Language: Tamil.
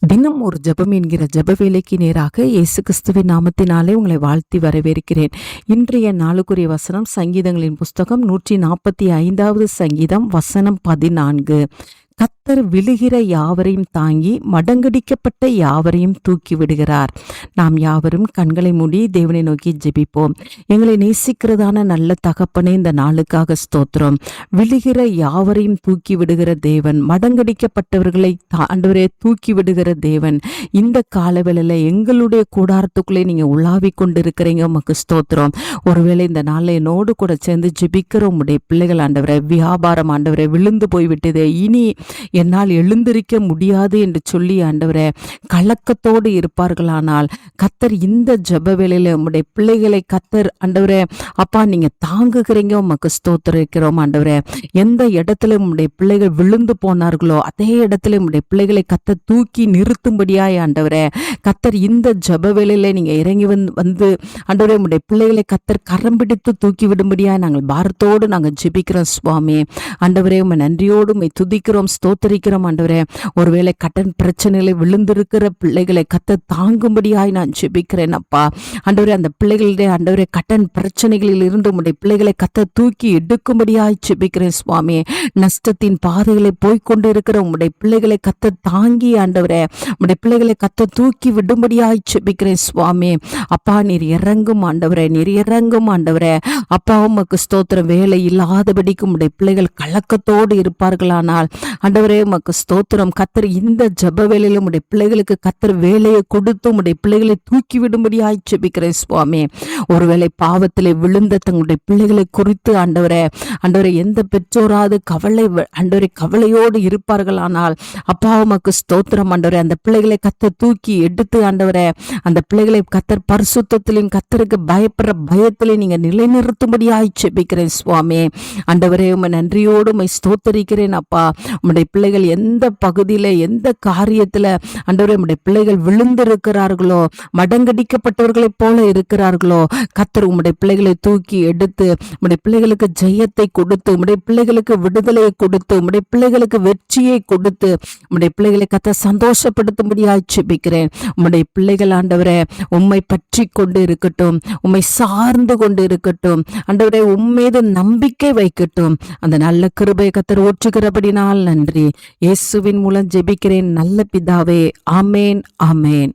தினம் ஒரு ஜெபம் என்கிற ஜெப வேலைக்கு நேராக இயேசு கிறிஸ்துவின் நாமத்தினாலே உங்களை வாழ்த்தி வரவேற்கிறேன். இன்றைய நாளுக்குரிய வசனம் சங்கீதங்களின் புஸ்தகம் 145வது சங்கீதம் வசனம் 14. கர்த்தர் விழுகிற யாவரையும் தாங்கி மடங்கடிக்கப்பட்ட யாவரையும் தூக்கி விடுகிறார். நாம் யாவரும் கண்களை மூடி தேவனை நோக்கி ஜெபிப்போம். எங்களை நேசிக்கிறதான நல்ல தகப்பனே, இந்த நாளுக்காக ஸ்தோத்திரம். விழுகிற யாவரையும் தூக்கி விடுகிற தேவன், மடங்கடிக்கப்பட்டவர்களை ஆண்டவரே தூக்கி விடுகிற தேவன், இந்த காலவேளையில எங்களுடைய கூடாரத்துக்குள்ளே நீங்க உலாவி கொண்டு இருக்கிறீங்க. உமக்கு ஸ்தோத்திரம். ஒருவேளை இந்த நாளில் என்னோடு கூட சேர்ந்து ஜெபிக்கிற உம்முடைய பிள்ளைகள் ஆண்டவரே, வியாபாரம் ஆண்டவரே விழுந்து போய்விட்டது, இனி என்னால் எழுந்திருக்க முடியாது என்று சொல்லி ஆண்டவரே கலக்கத்தோடு இருப்பார்களானால், கர்த்தர் இந்த ஜெப வேளையில உம்முடைய பிள்ளைகளை கர்த்தர் ஆண்டவரே அப்பா நீங்க தாங்குகிறீங்க. உமக்கு ஸ்தோத்திரிக்கிறோம் ஆண்டவரே. எந்த இடத்துல உம்முடைய பிள்ளைகள் விழுந்து போனார்களோ அதே இடத்துல உம்முடைய பிள்ளைகளை கர்த்தர் தூக்கி நிறுத்தும்படியாய் ஆண்டவரே கர்த்தர் இந்த ஜெப வேளையில நீங்க இறங்கி வந்து ஆண்டவரே உம்முடைய பிள்ளைகளை கர்த்தர் கரம் பிடித்து தூக்கி விடும்படியாய் நாங்கள் பாரத்தோடு நாங்கள் ஜெபிக்கிறோம் சுவாமி. ஆண்டவரே உம்மை நன்றியோடு உம்மை துதிக்கிறோம், ஸ்தோத்திரிக்கிறோம் ஆண்டவரே. ஒருவேளை கடன் பிரச்சனைகளை விழுந்திருக்கிற பிள்ளைகளை கர்த்தர் தாங்கும்படியாய் நான் ஜெபிக்கிறேன் அப்பா. ஆண்டவரே அந்த பிள்ளைகளுடைய ஆண்டவரே கடன் பிரச்சனைகளில் இருந்து உம்முடைய பிள்ளைகளை கர்த்தர் தூக்கி எடுக்கும்படியாய் ஜெபிக்கிறேன் சுவாமி. நஷ்டத்தின் பாதைகளை போய்கொண்டு இருக்கிற உம்முடைய பிள்ளைகளை கர்த்தர் தாங்கி ஆண்டவரே உம்முடைய பிள்ளைகளை கர்த்தர் தூக்கி விடும்படியாய் ஜெபிக்கிறேன் சுவாமி. அப்பா நீர் இறங்கும் ஆண்டவரே, நீர் இறங்கும் ஆண்டவரே. அப்பா உமக்கு ஸ்தோத்திரம். வேலை இல்லாதபடிக்கு உம்முடைய பிள்ளைகள் கலக்கத்தோடு இருப்பார்களானால் ஆண்டவரே உமக்கு ஸ்தோத்திரம். கர்த்தர் இந்த ஜெப வேளையில உம்முடைய பிள்ளைகளுக்கு கர்த்தர் வேலையை கொடுத்து உம்முடைய பிள்ளைகளை தூக்கி விடும்படியாய் ஜெபிக்கிறேன் சுவாமி. ஒருவேளை பாவத்திலே விழுந்த தங்களுடைய பிள்ளைகளை குறித்து ஆண்டவரே எந்த பெற்றோராது கவலையோடு இருப்பார்களானால் அப்பா உமக்கு ஸ்தோத்திரம் ஆண்டவரே. அந்த பிள்ளைகளை கர்த்தர் தூக்கி எடுத்து ஆண்டவரே அந்த பிள்ளைகளை கர்த்தர் பரிசுத்தத்திலும் கர்த்தருக்கு பயப்படுற பயத்திலே நீங்க நிலைநிறுத்தும்படியாய் ஜெபிக்கிறேன் சுவாமி. ஆண்டவரே உம்மை நன்றியோடு உம்மை ஸ்தோத்தரிக்கிறேன் அப்பா. உம்முடைய பிள்ளைகள் எந்த பகுதியில எந்த காரியத்துல ஆண்டவரே உம்முடைய பிள்ளைகள் விழுந்திருக்கிறார்களோ, மடங்கடிக்கப்பட்டவர்களைப் போல இருக்கிறார்களோ, கர்த்தர் உம்முடைய பிள்ளைகளை தூக்கி எடுத்து உம்முடைய பிள்ளைகளுக்கு ஜெயத்தை கொடுத்து உம்முடைய பிள்ளைகளுக்கு விடுதலையை கொடுத்து உம்முடைய பிள்ளைகளுக்கு வெற்றியை கொடுத்து உம்முடைய பிள்ளைகளை கர்த்தர் சந்தோஷப்படுத்தும்படியாய் ஜெபிக்கிறேன். உம்முடைய பிள்ளைகள் ஆண்டவரே உம்மை பற்றி கொண்டு இருக்கட்டும், உம்மை சார்ந்து கொண்டு இருக்கட்டும் ஆண்டவரே, உம்மீது நம்பிக்கை வைக்கட்டும். அந்த நல்ல கிருபை கர்த்தர் ஊற்றுகிறபடினால் நன்றி. இயேசுவின் மூலம் ஜெபிக்கிறேன் நல்ல பிதாவே. ஆமேன், ஆமேன்.